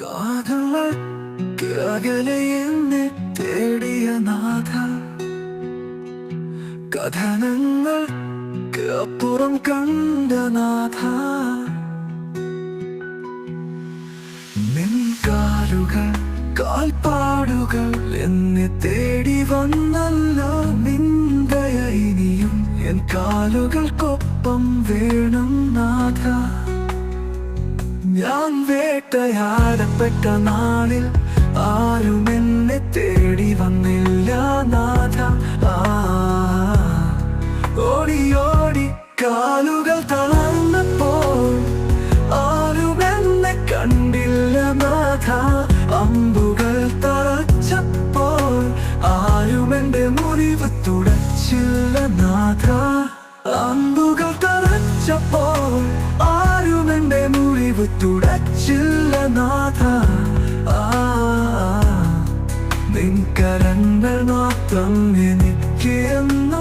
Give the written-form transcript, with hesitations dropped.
കാതങ്ങൾക്ക് അകലെ എന്നെ തേടിയ നാഥ, കഥനങ്ങൾക്ക് അപ്പുറം കണ്ട നാഥ, നിൻ കാലുകൾ കാൽപ്പാടുകൾ എന്നെ തേടി വന്നല്ലോ. നിൻ ദയ ഇനിയും എൻ കാലുകൾക്കൊപ്പം വേണം നാഥ. ഞാൻ വേട്ടയാടപ്പെട്ട നാളിൽ ആരും എന്നെ തേടി വന്നില്ല നാഥ. ഓടി ഓടി കാലുകൾ തളർന്നപ്പോൾ ആരും എന്നെ കണ്ടില്ല നാഥ. അമ്പുകൾ തറച്ചപ്പോൾ ആരും എന്റെ മുറിവ് തുടച്ചില്ല നാഥ. അമ്പുകൾ തറച്ചപ്പോൾ ആരും എന്റെ മുറിവ് തുടച്ചില്ല നാഥ. നിൻ കരങ്ങൾ മാത്രം എനിക്ക് എന്നും